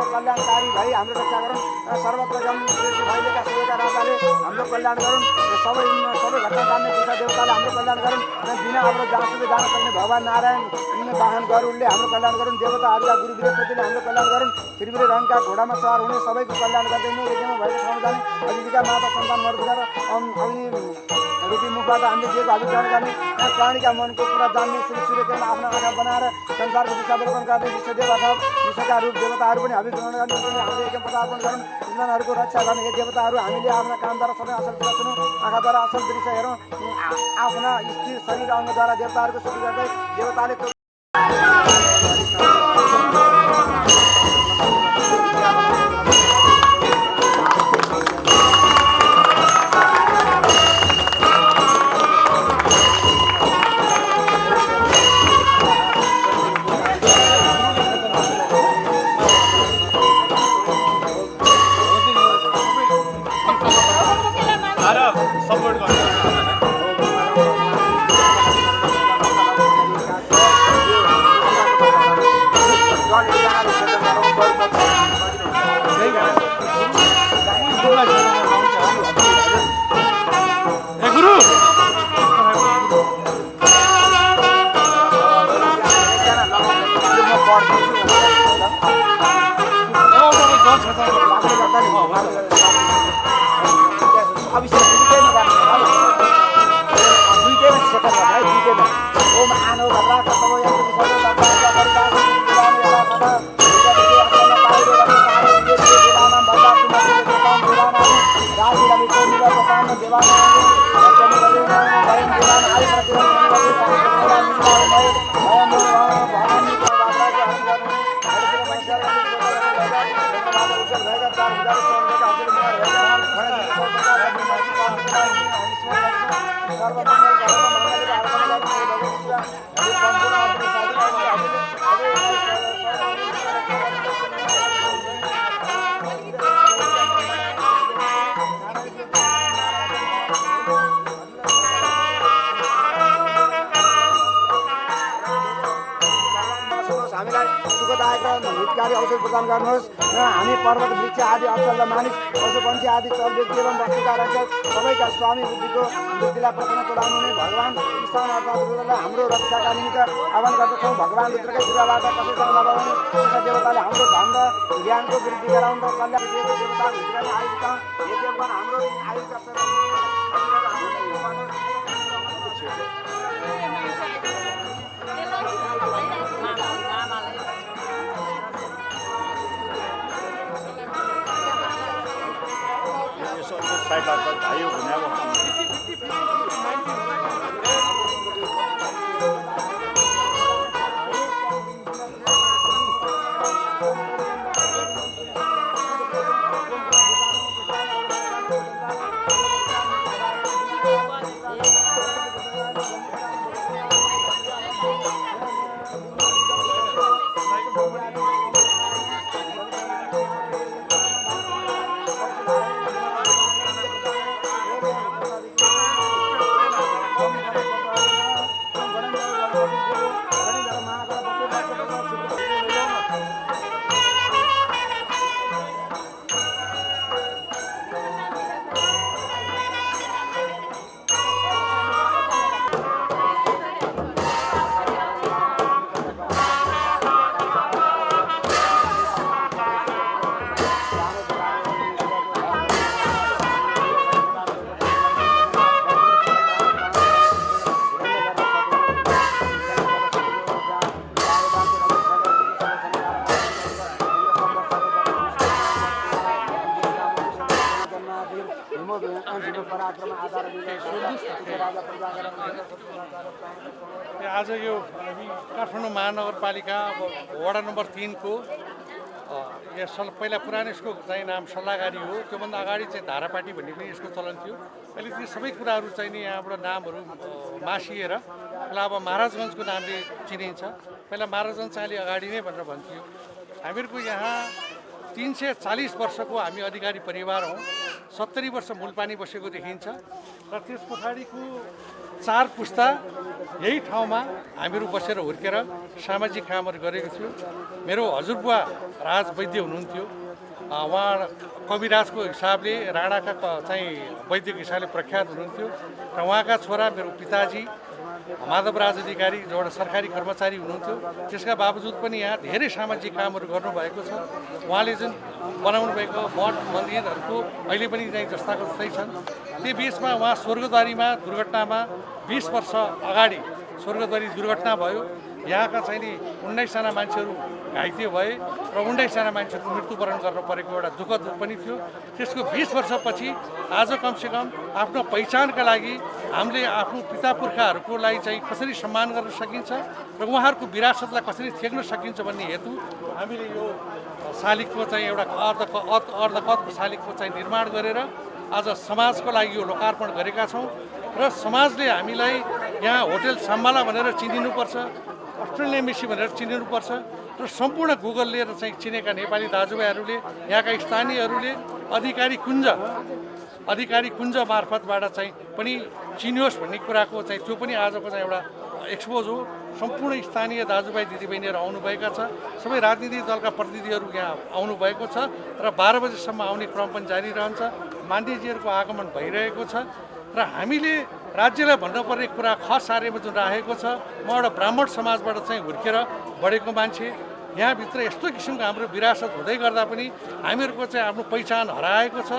कल्याणकारी भई हाम्रो रक्षा गरून् र सर्वत्र भइरहेका सबैका राजाले हाम्रो कल्याण गरून् र सबै घटना जान्ने पुरुष देवताले हाम्रो कल्याण गरून् र बिना हाम्रो जहाँसुकै जान सक्ने भगवान् नारायण वाहन गरुडले हाम्रो कल्याण गरून्। देवताहरूका गुरु बृहस्पतिले हाम्रो कल्याण गरून्। त्रिपुरे रङका घोडामा सवार हुने सबैको कल्याण गर्दै नै यज्ञमा भएको ठाउँ जाने अदितिका माता सन्तान मर्दुका र अग्नि रूपी मुखबाट हामीले दिएको अभिग्रहण गर्ने प्राणीका मनको कुरा जान्ने श्री सूर्यकिरण आफ्नो आँखा बनाएर संसारको दिशावलोकन गर्ने विश्वदेव अथवा विश्वका रूप देवताहरू पनि अभिग्रहण गर्ने हामीले यज्ञ पदार्पण गरौँ। विद्वानहरूको रक्षा गर्ने हे देवताहरू हामीले आफ्ना कामद्वारा सधैँ असल कुरा सुनौँ, आँखाद्वारा असल दृश्य हेरौँ, आफ्ना स्थिर शरीर अङ्गद्वारा देवताहरूको स्तुति गर्दै देवताले हितकारी औषध प्रदान गर्नुहोस् र हामी पर्वत वृक्ष आदि अचल मानिस पशुपन्छी आदि चल व्यक्ति एवं वस्तुका रक्षक सबैका स्वामी बुद्धिलाई प्रसन्न तुल्याउनु हुने भगवान् ईश्वर अर्थात् रुद्रलाई हाम्रो रक्षाका निमित्त आह्वान गर्दछौँ। भगवान् रुद्रकै कृपाबाट कसैसँग नभउने कृष्ण देवताले हाम्रो धन र ज्ञानको वृद्धि गराउन र कल्याण दिएको देवताहरू भित्रले आयुका हे देवगण हाम्रो आयुका साइड भाइयों घुमाया हिमो भीम पराक्रम आधार राजा प्रजा आज यो हामी काठमाडौँ महानगरपालिका अब वडा नम्बर 3 को यहाँ पहिला पुरानो यसको चाहिँ नाम सल्लाहकारी हो। त्योभन्दा अगाडि चाहिँ धारापाटी भन्ने पनि यसको चलन थियो। अहिले ती सबै कुराहरू चाहिँ नि यहाँबाट नामहरू मासिएर पहिला अब महाराजगञ्जको नामले चिनिन्छ। पहिला महाराजगञ्ज चाहिँ अलि अगाडि नै भनेर भन्थ्यो। हामीहरूको यहाँ 340 वर्षको हामी अधिकारी परिवार हौँ। 70 वर्ष मूलपानी बसेको देखिन्छ र त्यस पछाडिको 4 पुस्ता यही ठाउँमा हामीहरू बसेर हुर्केर सामाजिक कामहरू गरेको थियो। मेरो हजुरबुवा राज वैद्य हुनुहुन्थ्यो। उहाँ कविराजको हिसाबले राणाका चाहिँ वैद्यको हिसाबले प्रख्यात हुनुहुन्थ्यो र उहाँका छोरा मेरो पिताजी माधवराज अधिकारी जो एउटा सरकारी कर्मचारी हुनुहुन्थ्यो। त्यसका बावजुद पनि यहाँ धेरै सामाजिक कामहरू गर्नुभएको छ। उहाँले जुन बनाउनु भएको मठ मन्दिरहरूको अहिले पनि चाहिँ जस्ताको जस्तै छन्। त्यो बिचमा उहाँ स्वर्गद्वारीमा दुर्घटनामा 20 वर्ष अगाडि स्वर्गद्वारी दुर्घटना भयो। यहाँका चाहिँ नि 19 जना मान्छेहरू घाइते भए र 19 जना मान्छेहरूको मृत्युवरण गर्न परेको एउटा दुःखद पनि थियो। त्यसको 20 वर्षपछि आज कमसेकम आफ्नो पहिचानका लागि हामीले आफ्नो पिता पुर्खाहरूलाई चाहिँ कसरी सम्मान गर्न सकिन्छ र उहाँहरूको विरासतलाई कसरी थ्याक्न सकिन्छ भन्ने हेतु हामीले यो शालिगको चाहिँ एउटा अर्धकदको शालिगको चाहिँ निर्माण गरेर आज समाजको लागि यो लोकार्पण गरेका छौँ र समाजले हामीलाई यहाँ होटल साम्बाला भनेर चिनिनुपर्छ, अस्ट्रेलिया मेसी भनेर चिनिनुपर्छ र सम्पूर्ण गुगल लिएर चाहिँ चिनेका नेपाली दाजुभाइहरूले यहाँका स्थानीयहरूले अधिकारी कुञ्ज मार्फतबाट चाहिँ पनि चिनियोस् भन्ने कुराको चाहिँ त्यो पनि आजको चाहिँ एउटा एक्सपोज हो। सम्पूर्ण स्थानीय दाजुभाइ दिदीबहिनीहरू आउनुभएका छ। सबै राजनीतिक दलका प्रतिनिधिहरू यहाँ आउनुभएको छ र 12 बजेसम्म आउने क्रम पनि जारी रहन्छ। मान्यजीहरूको आगमन भइरहेको छ र हामीले राज्यलाई भन्नुपर्ने कुरा खस कार्यमा जुन राखेको छ। म एउटा ब्राह्मण समाजबाट चाहिँ हुर्केर बढेको मान्छे। यहाँभित्र यस्तो किसिमको हाम्रो विरासत हुँदै गर्दा पनि हामीहरूको चाहिँ आफ्नो पहिचान हराएको छ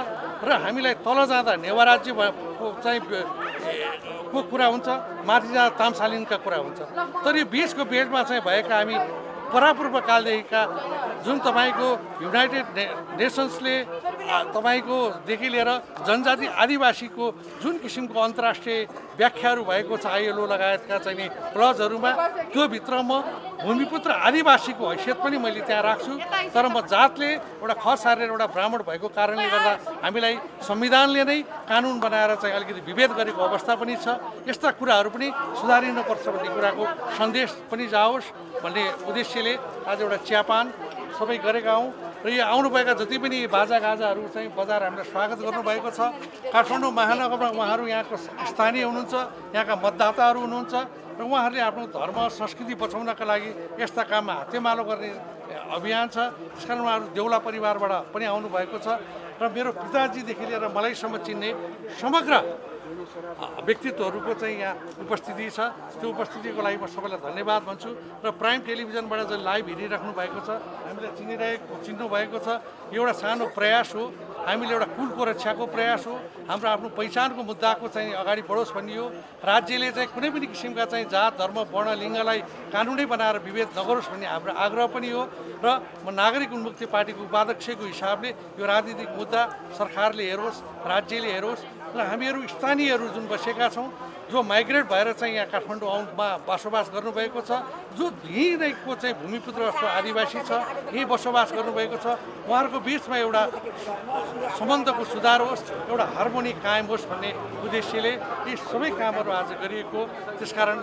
र हामीलाई तल जाँदा नेवा राज्यको चाहिँ को कुरा हुन्छ, माथि जाँदा तामसालिनका कुरा हुन्छ। तर यो बिचको बेडमा चाहिँ भएका हामी परापूर्व कालदेखिका जुन तपाईँको युनाइटेड नेसन्सले तपाईँकोदेखि लिएर जनजाति आदिवासीको जुन किसिमको अन्तर्राष्ट्रिय व्याख्याहरू भएको छ ILO लगायतका चाहिँ क्लजहरूमा, त्यो भित्र म भूमिपुत्र आदिवासीको हैसियत पनि मैले त्यहाँ राख्छु। तर म जातले एउटा खस हारेर एउटा ब्राह्मण भएको कारणले गर्दा हामीलाई संविधानले नै कानुन बनाएर चाहिँ अलिकति विभेद गरेको अवस्था पनि छ। यस्ता कुराहरू पनि सुधारिनुपर्छ भन्ने कुराको सन्देश पनि जाओस् भन्ने उद्देश्यले आज एउटा चियापान सबै गरेका हौँ र यो आउनुभएका जति पनि बाजागाजाहरू चाहिँ बजार हामीलाई स्वागत गर्नुभएको छ। काठमाडौँ महानगरमा उहाँहरू यहाँको स्थानीय हुनुहुन्छ, यहाँका मतदाताहरू हुनुहुन्छ र उहाँहरूले आफ्नो धर्म संस्कृति बचाउनका लागि यस्ता काममा हातेमालो गर्ने अभियान छ। त्यसकारण उहाँहरू देउला परिवारबाट पनि आउनुभएको छ र मेरो पिताजीदेखि लिएर मलाईसम्म चिन्ने समग्र व्यक्तित्वहरूको चाहिँ यहाँ उपस्थिति छ। त्यो उपस्थितिको लागि म सबैलाई धन्यवाद भन्छु र प्राइम टेलिभिजनबाट चाहिँ लाइभ हेरिराख्नु भएको छ, हामीलाई चिन्नु भएको छ। एउटा सानो प्रयास हो, हामीले एउटा कुलको रक्षाको प्रयास हो, हाम्रो आफ्नो पहिचानको मुद्दाको चाहिँ अगाडि बढोस् भन्ने हो। राज्यले चाहिँ कुनै पनि किसिमका चाहिँ जात धर्म वर्ण लिङ्गलाई कानुनै बनाएर विभेद नगरोस् भन्ने हाम्रो आग्रह पनि हो र म नागरिक उन्मुक्ति पार्टीको उपाध्यक्षको हिसाबले यो राजनीतिक मुद्दा सरकारले हेरोस्, राज्यले हेरोस् र हामीहरू स्थानीयहरू जुन बसेका छौँ, जो माइग्रेट भएर चाहिँ यहाँ काठमाडौँमा बसोबास गर्नुभएको छ, जो यहीँको चाहिँ भूमिपुत्र जस्तो आदिवासी छ, यहीँ बसोबास गर्नुभएको छ, उहाँहरूको बिचमा एउटा सम्बन्धको सुधार होस्, एउटा हार्मोनी कायम होस् भन्ने उद्देश्यले यी सबै कामहरू आज गरिएको। त्यसकारण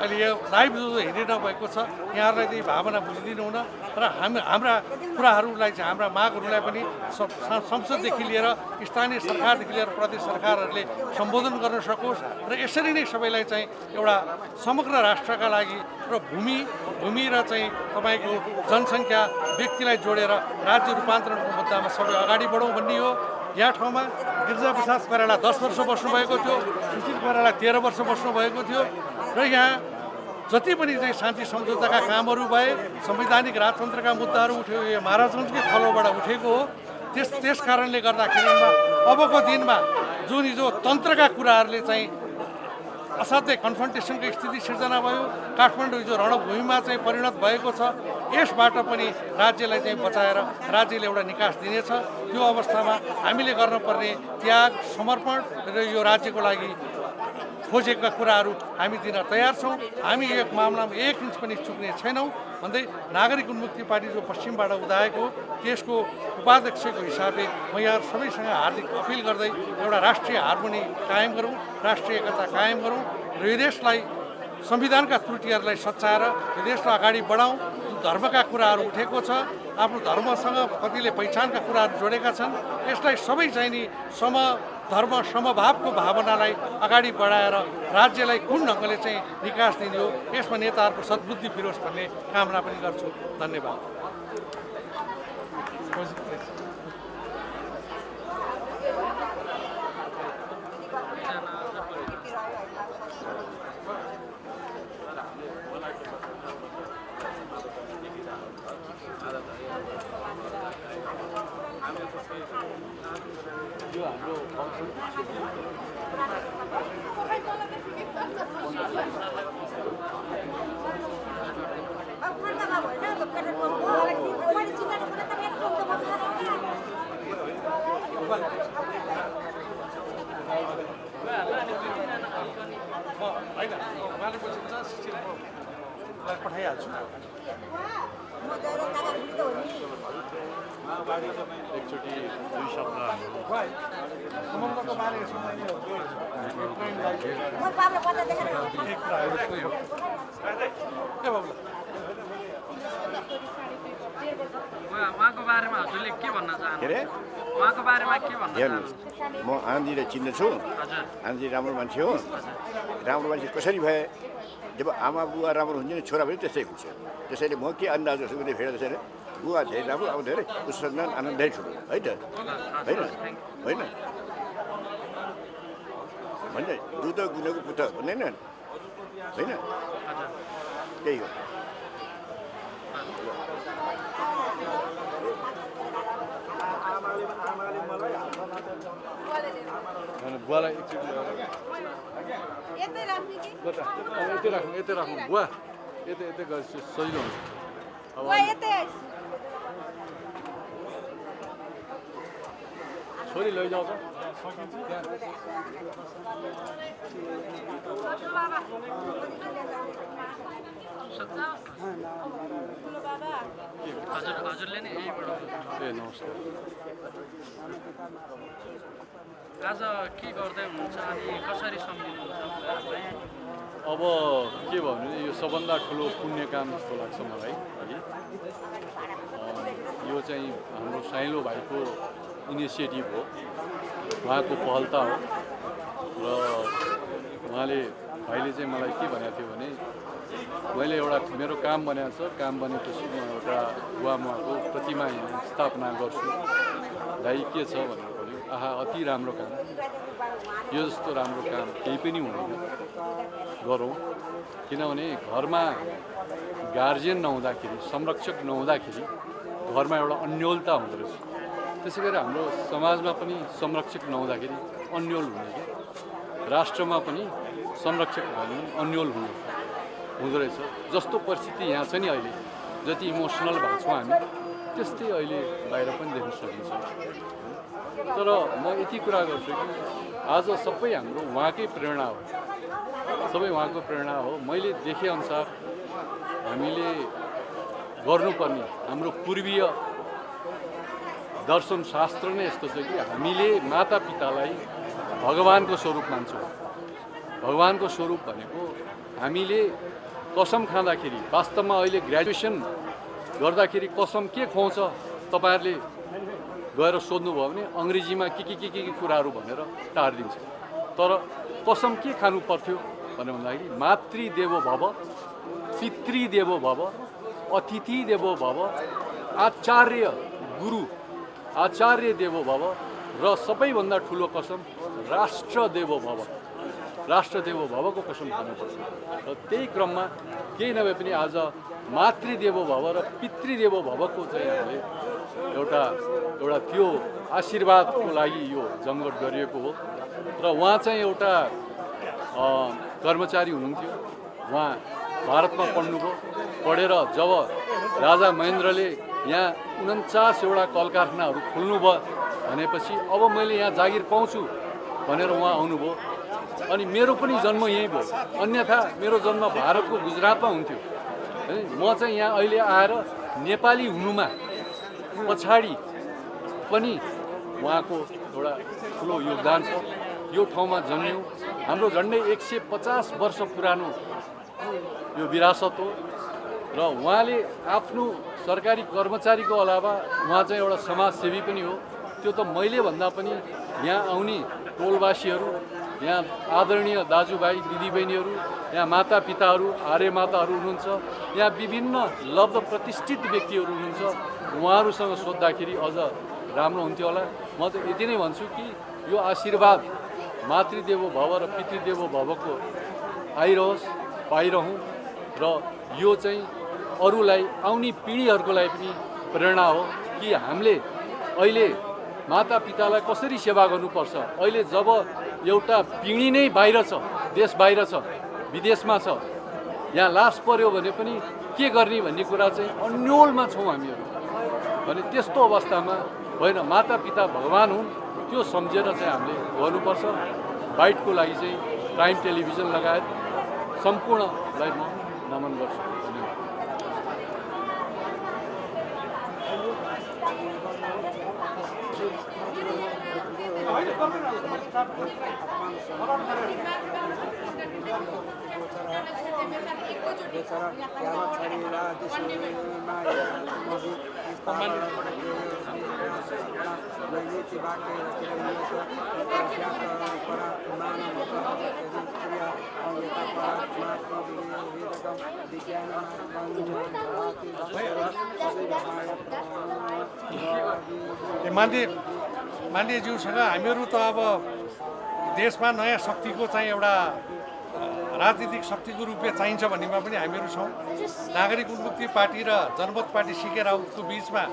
अहिले यो लाइभ जो हेरिरहनु भएको छ यहाँहरूलाई चाहिँ भावना बुझिदिनु हुन र हाम्रा कुराहरूलाई चाहिँ हाम्रा मागहरूलाई पनि संसददेखि लिएर स्थानीय सरकारदेखि लिएर प्रदेश सरकारहरूले सम्बोधन गर्न सकोस् र यसरी नै सबैलाई चाहिँ एउटा समग्र राष्ट्रका लागि र भूमि र चाहिँ तपाईँको जनसङ्ख्या व्यक्तिलाई जोडेर राज्य रूपान्तरणको मुद्दामा सबै अगाडि बढौँ भन्ने हो। यहाँ ठाउँमा गिरिजाप्रसाद कोइराला 10 वर्ष बस्नुभएको थियो, सुशील कोइराला 13 वर्ष बस्नुभएको थियो र यहाँ जति पनि चाहिँ शान्ति सम्झौताका कामहरू भए, संवैधानिक राजतन्त्रका मुद्दाहरू उठ्यो, यो महाराजगञ्जकै थलोबाट उठेको हो। त्यस कारणले गर्दाखेरिमा अबको दिनमा जुन हिजो तन्त्रका कुराहरूले चाहिँ असाध्यै कन्फ्रन्टेसनको स्थिति सिर्जना भयो। काठमाडौँ हिजो रणभूमिमा चाहिँ परिणत भएको छ। यसबाट पनि राज्यलाई चाहिँ बचाएर राज्यले एउटा निकास दिनेछ। त्यो अवस्थामा हामीले गर्नुपर्ने त्याग, समर्पण र यो राज्यको लागि खोजेका कुराहरू हामी दिन तयार छौँ। हामी एक मामलामा 1 इन्च पनि चुक्ने छैनौँ भन्दै नागरिक उन्मुक्ति पार्टी जो पश्चिमबाट उदाएको हो त्यसको उपाध्यक्षको हिसाबले म यहाँ सबैसँग हार्दिक अपिल गर्दै एउटा राष्ट्रिय हार्मोनी कायम गरौँ, राष्ट्रिय एकता कायम गरौँ र यो देशलाई संविधानका त्रुटिहरूलाई सच्याएर यो देशलाई अगाडि बढाउँ। धर्मका कुराहरू उठेको छ, आफ्नो धर्मसँग कतिले पहिचानका कुराहरू जोडेका छन्। यसलाई सबै चाहिँ नि धर्म समभावको भावनालाई अगाडि बढाएर राज्यलाई कुन ढङ्गले चाहिँ विकास दिने हो यसमा नेताहरूको सद्बुद्धि फिरोस् भन्ने कामना पनि गर्छु। धन्यवाद। पठाइहाल्छु। एकचोटि 2 शब्द सम्बन्धको बारेमा उहाँको बारेमा हजुरले के भन्न चाहनुहुन्छ? के अरे उहाँको बारेमा के भन्न हेर्नुहोस्, म आनन्दीलाई चिन्दछु। हजुर आनन्दी राम्रो मान्छे हो। राम्रो मान्छे कसरी भए? जब आमा बुवा राम्रो हुन्छ नि छोरा पनि त्यस्तै हुन्छ। त्यसैले म के अन्दाज गर्छु भने फेरि त्यसैले बुवा धेरै राम्रो अब धेरै उसको आनन्द धेरै ठुलो है त, होइन होइन भन्छ दुध गुनेको पुत भन्दैन होइन, त्यही हो। बुवालाई एकचोटि यतै राख्नु बुवा, यतै गरे सजिलो हुन्छ। छोरी लैजाऊ त हजुरले नै यहीबाट ए नमस्कार। आज के गर्दै हुनुहुन्छ अनि कसरी सम्झिनुहुन्छ? अब के भन्नु, यो सबभन्दा ठुलो पुण्य काम जस्तो लाग्छ मलाई है। यो चाहिँ हाम्रो साइलो भाइको इनिसिएटिभ हो, उहाँको पहलता हो र उहाँले भाइले चाहिँ मलाई के भनेको थियो भने मैले एउटा मेरो काम बनेको छ, काम बनेपछि म एउटा बुवामाको प्रतिमा यहाँ स्थापना गर्छु। दाइ के छ भनेर भन्यो, आहा अति राम्रो काम, यो जस्तो राम्रो काम केही पनि हुँदैन, गरौँ। किनभने घरमा गार्जियन नहुँदाखेरि, संरक्षक नहुँदाखेरि घरमा एउटा अन्योलता हुँदो रहेछ। त्यसै गरी हाम्रो समाजमा पनि संरक्षक नहुँदाखेरि अन्योल हुने कि राष्ट्रमा पनि संरक्षक भयो भने अन्योल हुँदो रहेछ। जस्तो परिस्थिति यहाँ छ नि अहिले, जति इमोसनल भएको छौँ हामी त्यस्तै अहिले बाहिर पनि देख्न सकिन्छ। तर म यति कुरा गर्छु कि आज सबै हाम्रो उहाँकै प्रेरणा हो, सबै उहाँको प्रेरणा हो। मैले देखेअनुसार हामीले गर्नुपर्ने हाम्रो पूर्वीय दर्शन शास्त्र नै यस्तो छ कि हामीले मातापितालाई भगवानको स्वरूप मान्छौँ। भगवानको स्वरूप भनेको हामीले कसम खाँदाखेरि, वास्तवमा अहिले ग्रेजुएसन गर्दाखेरि कसम के खुवाउँछ तपाईँहरूले गएर सोध्नुभयो भने अङ्ग्रेजीमा के कुराहरू भनेर टारिदिन्छ। तर कसम के खानु पर्थ्यो भनेर भन्दाखेरि मातृदेवो भव, पितृदेवो भव, अतिथि देवो भव, आचार्य गुरु आचार्य देवो भव र सबैभन्दा ठुलो कसम राष्ट्र देवो भव, राष्ट्र देवो भवको कसम खानुपर्छ। र त्यही क्रममा केही नभए पनि आज मातृदेवो भव र पितृदेवो भवको चाहिँ हामीले एउटा त्यो आशीर्वादको लागि यो जमघट गरिएको हो। र उहाँ चाहिँ एउटा कर्मचारी हुनुहुन्थ्यो। उहाँ भारतमा पढ्नुभयो। पढेर जब राजा महेन्द्रले यहाँ 49वटा कल कारखानाहरू खोल्नुभयो भनेपछि अब मैले यहाँ जागिर पाउँछु भनेर उहाँ आउनुभयो। अनि मेरो पनि जन्म यहीँ भयो, अन्यथा मेरो जन्म भारतको गुजरातमा हुन्थ्यो है। म चाहिँ यहाँ अहिले आएर नेपाली हुनुमा पछाडि पनि उहाँको एउटा ठुलो योगदान छ। यो ठाउँमा जन्मियौँ, हाम्रो झन्डै 150 वर्ष पुरानो यो विरासत हो र उहाँले आफ्नो सरकारी कर्मचारीको अलावा उहाँ चाहिँ एउटा समाजसेवी पनि हो। त्यो त मैले भन्दा पनि यहाँ आउने टोलवासीहरू, यहाँ आदरणीय दाजुभाइ दिदीबहिनीहरू, यहाँ मातापिताहरू, आर्य माताहरू हुनुहुन्छ, यहाँ विभिन्न लब्ध प्रतिष्ठित व्यक्तिहरू हुनुहुन्छ। उहाँहरूसँग सोद्धाखेरि अझ राम्रो हुन्थ्यो होला। म त यति नै भन्छु कि यो आशीर्वाद मातृदेवो भव र पितृदेवो भवको आइरहोस्, पाइरहौँ र यो चाहिँ अरूलाई, आउने पिँढीहरूको लागि पनि प्रेरणा हो कि हामीले अहिले मातापितालाई कसरी सेवा गर्नुपर्छ। अहिले जब एउटा पिँढी नै बाहिर छ, देश बाहिर छ, विदेशमा छ, यहाँ लास पर्यो भने पनि के गर्ने भन्ने कुरा चाहिँ अन्योलमा छौँ हामीहरू। भने त्यस्तो अवस्थामा होइन, मातापिता भगवान हुन्, त्यो सम्झेर चाहिँ हामीले गर्नुपर्छ। बाइटको लागि चाहिँ प्राइम टेलिभिजन लगायत सम्पूर्णलाई म नमन गर्छु। धन्यवाद। मान्यज्यूसँग हामीहरू त अब देशमा नयाँ शक्तिको चाहिँ एउटा राजनीतिक शक्तिको रूपमा चाहिन्छ भन्नेमा पनि हामीहरू छौँ। नागरिक उन्मुक्ति पार्टी र जनमत पार्टी सिके राउतको बिचमा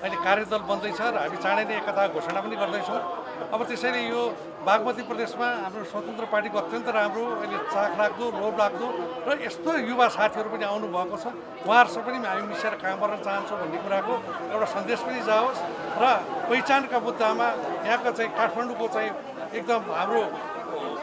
अहिले कार्यदल बन्दैछ र हामी चाँडै नै एकता घोषणा पनि गर्दैछौँ। अब त्यसैले यो बागमती प्रदेशमा हाम्रो स्वतन्त्र पार्टीको अत्यन्त राम्रो, अहिले चाख लाग्दो, लोभ लाग्दो र यस्तो युवा साथीहरू पनि आउनुभएको छ। उहाँहरूसँग पनि हामी मिसेर काम गर्न चाहन्छौँ भन्ने कुराको एउटा सन्देश पनि जाओस् र पहिचानका मुद्दामा यहाँको चाहिँ काठमाडौँको चाहिँ एकदम हाम्रो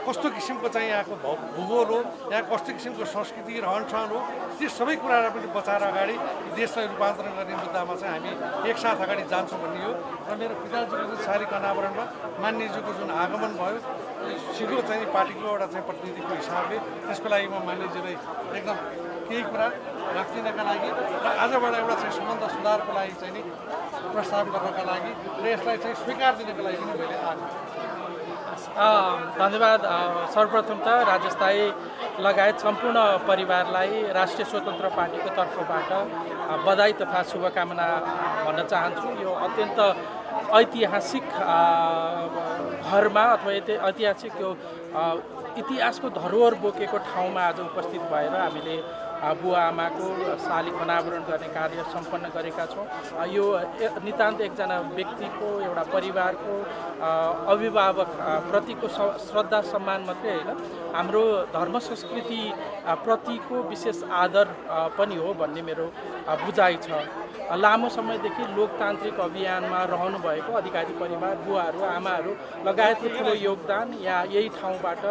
कस्तो किसिमको चाहिँ यहाँको भूगोल हो, यहाँ कस्तो किसिमको संस्कृति रहनसहन हो, ती सबै कुरालाई पनि बचाएर अगाडि देशलाई रूपान्तरण गर्ने मुद्दामा चाहिँ हामी एकसाथ अगाडि जान्छौँ भन्ने हो। र मेरो पिताजीको जुन शारीरिक अनावरणमा मान्यजीको जुन आगमन भयो, सिधो चाहिँ पार्टीको एउटा चाहिँ प्रतिनिधिको हिसाबले, त्यसको लागि म मान्यजीलाई एकदम केही कुरा राखिदिनका लागि र आजबाट एउटा चाहिँ सम्बन्ध सुधारको लागि चाहिँ नि प्रस्ताव गर्नका लागि र यसलाई चाहिँ स्वीकार दिनको लागि पनि मैले आएको छु। धन्यवाद। सर्वप्रथम त राजेशदाई लगायत सम्पूर्ण परिवारलाई राष्ट्रिय स्वतन्त्र पार्टीको तर्फबाट बधाई तथा शुभकामना भन्न चाहन्छु। यो अत्यन्त ऐतिहासिक घरमा अथवा ऐतिहासिक यो इतिहासको धरोहर बोकेको ठाउँमा आज उपस्थित भएर हामीले बुवा आमाको शालिग अनावरण गर्ने कार्य सम्पन्न गरेका छौँ। यो नितान्त एकजना व्यक्तिको, एउटा परिवारको, अभिभावक प्रतिको श्रद्धा सम्मान मात्रै होइन, हाम्रो धर्म संस्कृति प्रतिको विशेष आदर पनि हो भन्ने मेरो बुझाइ छ। लामो समयदेखि लोकतान्त्रिक अभियानमा रहनुभएको अधिकारी परिवार, बुवाहरू, आमाहरू लगायतको ठुलो योगदान यहाँ यही ठाउँबाट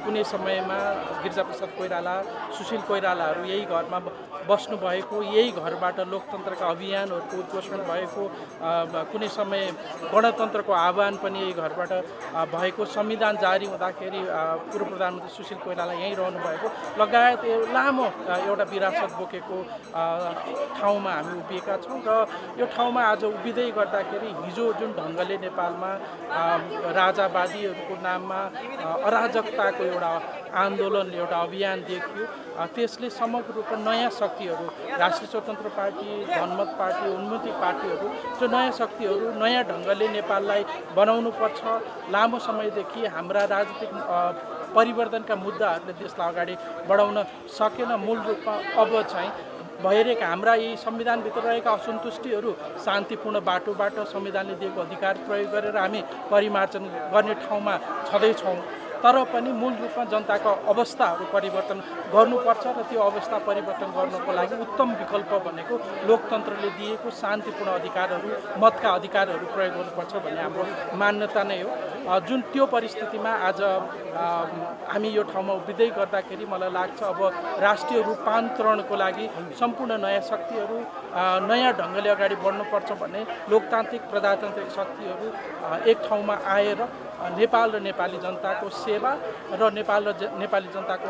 कुनै समयमा गिरिजाप्रसाद कोइराला, सुशील कोइरालाहरू यही घरमा बस्नुभएको, यही घरबाट लोकतन्त्रका अभियानहरूको उद्घोषण भएको, कुनै समय गणतन्त्रको आह्वान पनि यही घरबाट भएको, संविधान जारी हुँदाखेरि पूर्व प्रधानमन्त्री सुशील कोइराला यहीँ रहनुभएको लगायत लामो एउटा विरासत बोकेको ठाउँमा हामी उभिएका छौँ। र यो ठाउँमा आज उभिँदै गर्दाखेरि हिजो जुन ढङ्गले नेपालमा राजावादीहरूको नाममा अराजकताको एउटा आन्दोलन, एउटा अभियान देखियो, त्यसले समग्र रूपमा नयाँ शक्तिहरू, राष्ट्रिय स्वतन्त्र पार्टी, जनमत पार्टी, उन्मुक्ति पार्टीहरू, जो नयाँ शक्तिहरू नयाँ ढङ्गले नेपाललाई बनाउनुपर्छ। लामो समयदेखि हाम्रा राजनीतिक परिवर्तनका मुद्दाहरूले देशलाई अगाडि बढाउन सकेन। मूल रूपमा अब चाहिँ भइरहेका हाम्रा यी संविधानभित्र रहेका असन्तुष्टिहरू शान्तिपूर्ण बाटोबाट संविधानले दिएको अधिकार प्रयोग गरेर हामी परिमार्जन गर्ने ठाउँमा छँदैछौँ। तर पनि मूल रूपमा जनताको अवस्थाहरू परिवर्तन गर्नुपर्छ र त्यो अवस्था परिवर्तन गर्नको लागि उत्तम विकल्प भनेको लोकतन्त्रले दिएको शान्तिपूर्ण अधिकारहरू मतका अधिकारहरू प्रयोग गर्नुपर्छ भन्ने हाम्रो मान्यता नै हो। जुन त्यो परिस्थितिमा आज हामी यो ठाउँमा उभिँदै गर्दाखेरि मलाई लाग्छ अब राष्ट्रिय रूपान्तरणको लागि सम्पूर्ण नयाँ शक्तिहरू नयाँ ढङ्गले अगाडि बढ्नुपर्छ भन्ने लोकतान्त्रिक प्रजातान्त्रिक शक्तिहरू एक ठाउँमा आएर नेपाल र नेपाली जनताको सेवा र नेपाल र नेपाली जनताको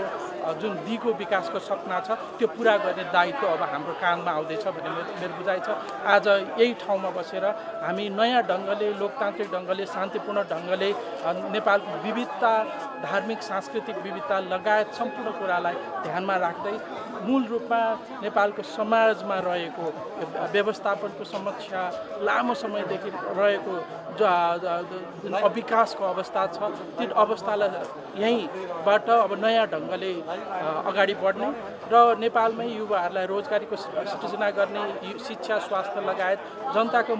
जुन दिगो विकासको सपना छ त्यो पुरा गर्ने दायित्व अब हाम्रो काँधमा आउँदैछ भन्ने मेरो बुझाइ छ। आज यही ठाउँमा बसेर हामी नयाँ ढङ्गले लोकतान्त्रिक ढङ्गले शान्तिपूर्ण ढङ्गले नेपालको विविधता धार्मिक सांस्कृतिक विविधता लगायत सम्पूर्ण कुरालाई ध्यानमा राख्दै मूल रूपमा नेपालको समाजमा रहेको व्यवस्थापनको समस्या लामो समयदेखि रहेको जुन अविकासको अवस्था छ त्यो अवस्थालाई यहीँबाट अब नयाँ ढङ्गले अगाडि बढ्ने र नेपालमै युवाहरूलाई रोजगारीको सृजना गर्ने शिक्षा स्वास्थ्य लगायत जनताको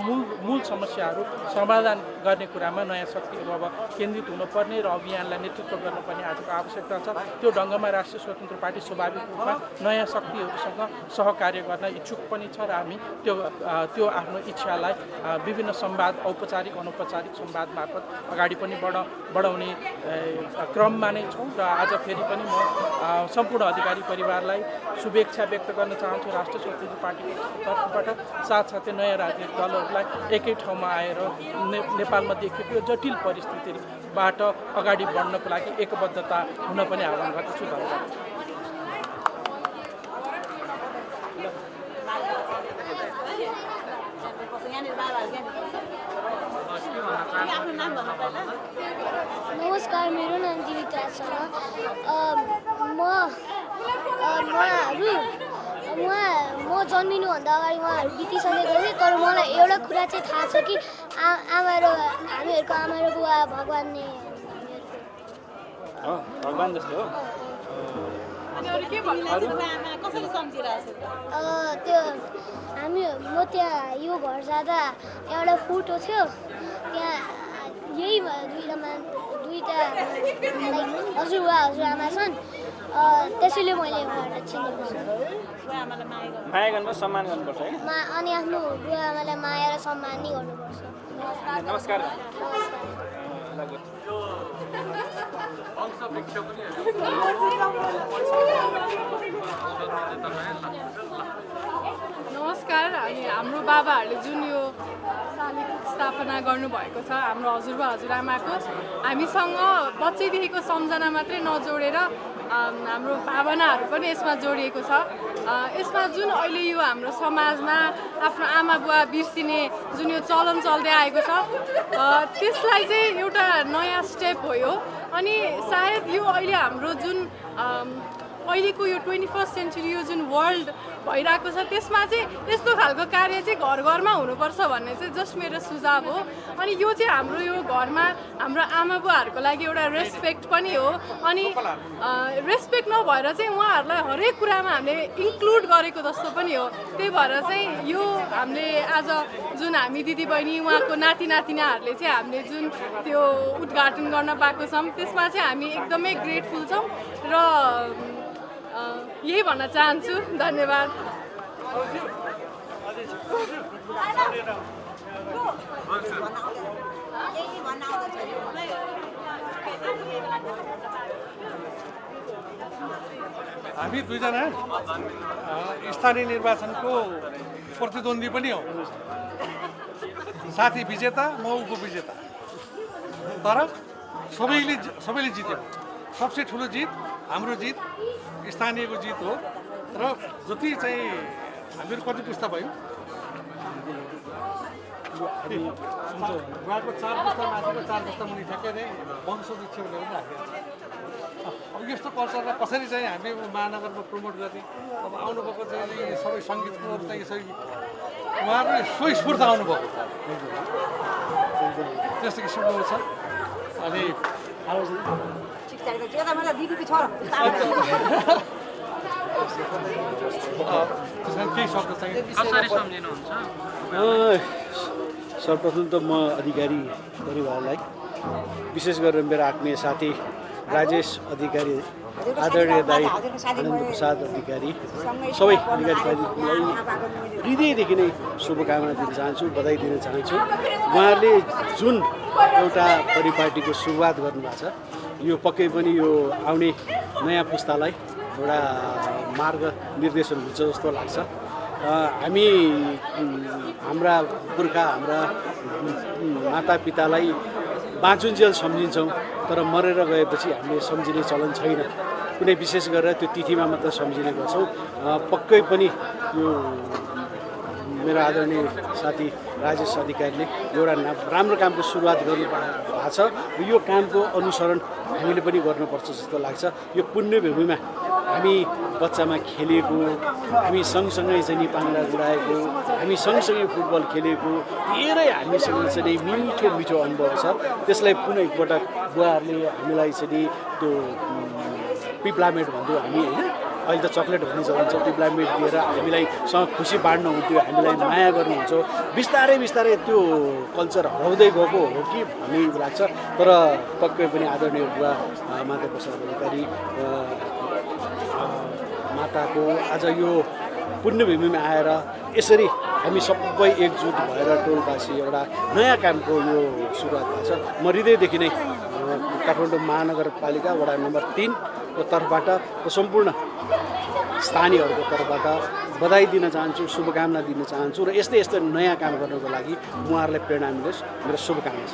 मूल समस्याहरू समाधान गर्ने कुरामा नयाँ शक्तिहरू अब केन्द्रित हुनुपर्ने र अभियानलाई नेतृत्व गर्नुपर्ने आजको आवश्यकता छ। त्यो ढङ्गमा राष्ट्रिय स्वतन्त्र पार्टी स्वाभाविक रूपमा नयाँ शक्तिहरूसँग सहकार्य गर्न इच्छुक पनि छ र हामी त्यो आफ्नो इच्छालाई विभिन्न संवाद औपचारिक अनौपचारिक संवाद मार्फत अगाडि पनि बढाउने क्रममा नै छौँ। र आज फेरि पनि म सम्पूर्ण अधिकारी परिवारलाई शुभेच्छा व्यक्त गर्न चाहन्छु राष्ट्रिय स्वतन्त्र पार्टीको तर्फबाट, साथसाथै नयाँ राजनीतिक दलहरूलाई एकै ठाउँमा आएर नेपालमा देखिएको जटिल परिस्थितिबाट अगाडि बढ्नको लागि एकबद्धता हुन पनि आह्वान गर्दछु। धन्यवाद। नमस्कार, मेरो नाम दिविता शर्मा। म जन्मिनुभन्दा अगाडि उहाँहरू बितिसकेको थिएँ, तर मलाई एउटा कुरा चाहिँ थाहा छ कि हामीहरूको आमा र बुवा भगवान नै भगवान जस्तो हो। त्यो म त्यहाँ यो घर जाँदा एउटा फोटो थियो, त्यहाँ यही दुईवटा हजुरबा हजुरआमा छन्, त्यसैले मैले उहाँहरूलाई चिनेको छु। माया गर्नुपर्छ, सम्मान गर्नुपर्छ है। अनि आफ्नो बुवा आमालाई माया र सम्मान नै गर्नुपर्छ। नमस्कार। नमस्कार। अनि हाम्रो बाबाहरूले जुन यो शालिग स्थापना गर्नुभएको छ हाम्रो हजुरबा हजुरआमाको, हामीसँग बच्चैदेखिको सम्झना मात्रै नजोडेर हाम्रो भावनाहरू पनि यसमा जोडिएको छ। यसमा जुन अहिले यो हाम्रो समाजमा आफ्नो आमा बुवा बिर्सिने जुन यो चलन चल्दै आएको छ, त्यसलाई चाहिँ एउटा नयाँ स्टेप हो यो। अनि सायद यो अहिले हाम्रो जुन अहिलेको यो 21st सेन्चुरी यो जुन वर्ल्ड भइरहेको छ, त्यसमा चाहिँ यस्तो खालको कार्य चाहिँ घर घरमा हुनुपर्छ भन्ने चाहिँ जस्ट मेरो सुझाव हो। अनि यो चाहिँ हाम्रो यो घरमा हाम्रो आमा बुवाहरूको लागि एउटा रेस्पेक्ट पनि हो। अनि रेस्पेक्ट नभएर चाहिँ उहाँहरूलाई हरेक कुरामा हामीले इन्क्लुड गरेको जस्तो पनि हो। त्यही भएर चाहिँ यो हामीले आज जुन हामी दिदीबहिनी उहाँको नाति नातिनाहरूले चाहिँ हामीले जुन त्यो उद्घाटन गर्न पाएको छौँ, त्यसमा चाहिँ हामी एकदमै ग्रेटफुल छौँ र यही भन्न चाहन्छु। धन्यवाद। हामी दुईजना स्थानीय निर्वाचनको प्रतिद्वन्दी पनि हौ। साथी विजेता, म उपविजेता, तर सबैले जित्यो। सबसे ठुलो जित हाम्रो जित, स्थानीयको जित हो। र जति चाहिँ हामीहरू कति पुस्ता भयो, उहाँको 4 पुस्ता माथिको 4 पुस्ता मुनि ठ्याक्कै नै वंशवृक्ष भनेर पनि राखेको छ। अब यस्तो कल्चरलाई कसरी चाहिँ हामी महानगरमा प्रमोट गर्ने? अब आउनुभएको चाहिँ सबै सङ्गीतको चाहिँ यसरी उहाँहरूले स्वस्फूर्त आउनुभएको त्यस्तो किसिमको छ। अनि केही शब्द चाहिँ कसरी सम्झिनुहुन्छ? सर्वप्रथम त म अधिकारी परिवारलाई, विशेष गरेर मेरो आत्मीय साथी राजेश अधिकारी, आदरणीय दाई आनन्द प्रसाद अधिकारी, सबै अधिकारीलाई हृदयदेखि नै शुभकामना दिन चाहन्छु, बधाई दिन चाहन्छु। उहाँहरूले जुन एउटा परिपाटीको सुरुवात गर्नुभएको छ, यो पक्कै पनि यो आउने नयाँ पुस्तालाई एउटा मार्ग निर्देशन हुन्छ जस्तो लाग्छ। हामी हाम्रा पुर्खा, हाम्रा मातापितालाई बाँचुन्जेल सम्झिन्छौँ, तर मरेर गएपछि हामीले सम्झिने चलन छैन। कुनै विशेष गरेर त्यो तिथिमा मात्र सम्झिने गर्छौँ। पक्कै पनि यो मेरो आदरणीय साथी राजेश अधिकारीले एउटा राम्रो कामको सुरुवात गर्नु भएको छ र यो कामको अनुसरण हामीले पनि गर्नुपर्छ जस्तो लाग्छ। यो पुण्यभूमिमा हामी बच्चामा खेलेको, हामी सँगसँगै चाहिँ पाङ्ग्रा गुडाएको, हामी सँगसँगै फुटबल खेलेको धेरै हामीसँग चाहिँ मिठो मिठो अनुभव छ। त्यसलाई पुनः एकपटक बुवाहरूले हामीलाई चाहिँ त्यो पिप्लामेट भन्थ्यो हामी होइन, अहिले त चक्लेट भन्ने चलन छ, पिप्लामेट दिएर हामीलाई सँग खुसी बाँड्नुहुन्थ्यो, हामीलाई माया गर्नुहुन्छ। बिस्तारै बिस्तारै त्यो कल्चर हराउँदै गएको हो कि भन्ने लाग्छ। तर पक्कै पनि आदरणीय बुवा माता प्रसाद अधिकारी माताको आज यो पुण्यभूमिमा आएर यसरी हामी सबै एकजुट भएर टोलवासी एउटा नयाँ कामको यो सुरुवात भएको छ। म हृदयदेखि नै काठमाडौँ महानगरपालिका वडा नम्बर 3 को तर्फबाट र सम्पूर्ण स्थानीयहरूको तर्फबाट बधाई दिन चाहन्छु, शुभकामना दिन चाहन्छु र यस्तै यस्तै नयाँ काम गर्नको लागि उहाँहरूलाई प्रेरणा मिलोस्, मेरो शुभकामना छ।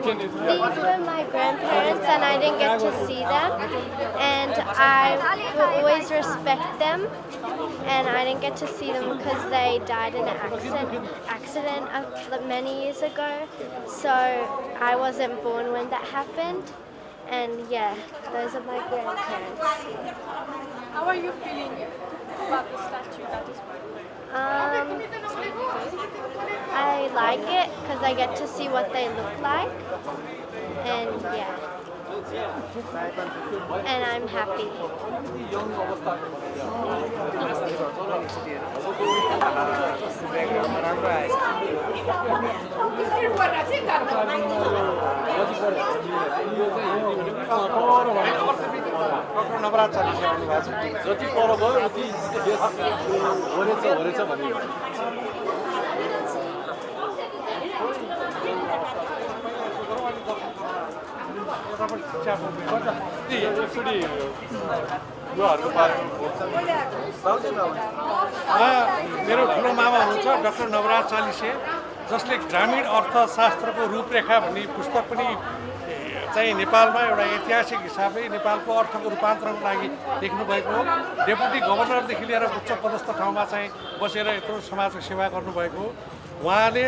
These were my grandparents and I didn't get to see them, and I will always respect them, and I didn't get to see them because they died in an accident many years ago, so I wasn't born when that happened. And yeah, those are my grandparents. How are you feeling about the statue that is I like it because I get to see what they look like, and yeah, and I'm happy. Doctor Navraj चालिसे आउनु भएको छ। जति पर गयो उति होरेछ भन्ने एकचोटि युवाहरूको बारेमा मेरो ठुलो मामा हुनुहुन्छ डक्टर नवराज चालिसे, जसले ग्रामीण अर्थशास्त्रको रूपरेखा भन्ने पुस्तक पनि चाहिँ नेपालमा एउटा ऐतिहासिक हिसाबले नेपालको अर्थको रूपान्तरणको लागि लेख्नुभएको हो। डेपुटी गभर्नरदेखि लिएर उच्च पदस्थ ठाउँमा चाहिँ बसेर यत्रो समाजको सेवा गर्नुभएको हो। उहाँले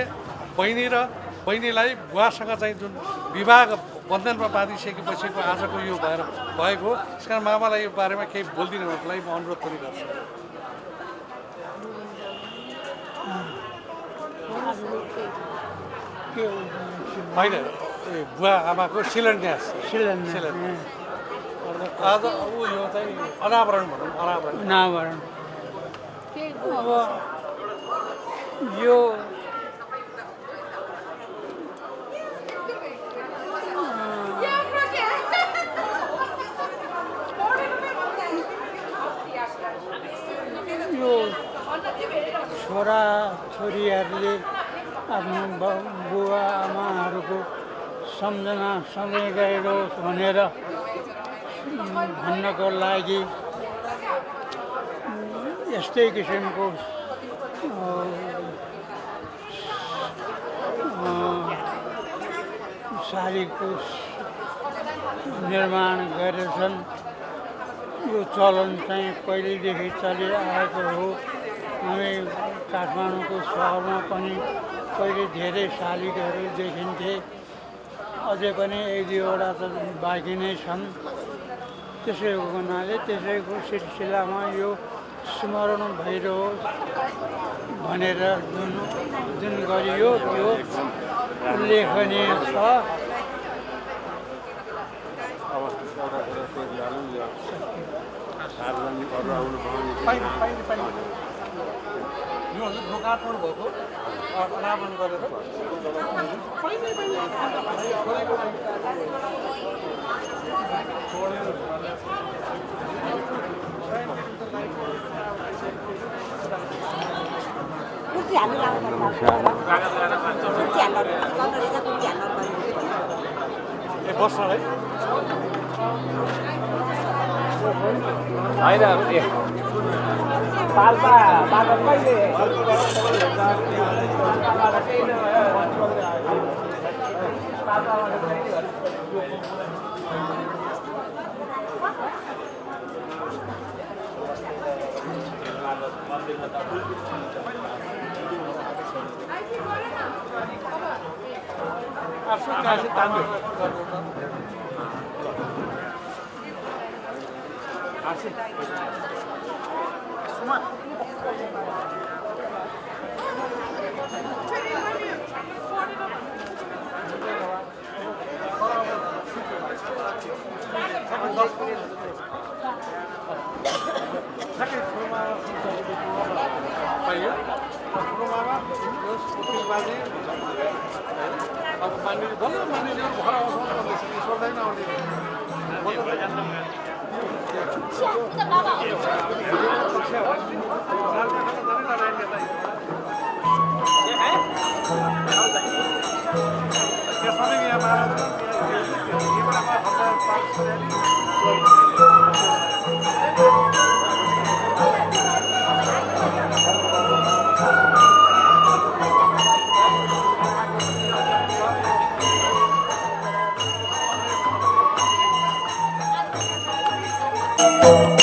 बहिनीलाई बुवासँग चाहिँ जुन विवाह बन्धनमा बाँधिसकेपछिको आजको यो भएको हो। त्यस कारण मामालाई यो बारेमा केही बोलिदिनुको लागि म अनुरोध पनि गर्छु। होइन, बुवा आमाको शिलान्यास आज ऊ यो चाहिँ अनावरण भनौँ, अनावरण अब यो छोरा छोरीहरूले आफ्नो बुवा आमाहरूको सम्झना सधैँ गइरहोस् भनेर भन्नको लागि यस्तै किसिमको शारीको निर्माण गरेछन् यो चलन चाहिँ पहिलेदेखि चलिआएको हो। हामी काठमाडौँको सहरमा पनि पहिले धेरै शालिगहरू देखिन्थे, अझै पनि एक दुईवटा त बाँकी नै छन्। त्यसै हुनाले त्यसैको सिलसिलामा यो स्मरण भइरहोस् भनेर जुन गरियो त्यो उल्लेखनीय छ। यो लोकार्पण भएको अनावरण गरेर बस्छ है होइन पाल्पा बाटो कहिले अब मानिले बल्ल मानिले भर आउँछ सोध्दैन आउने Thank you.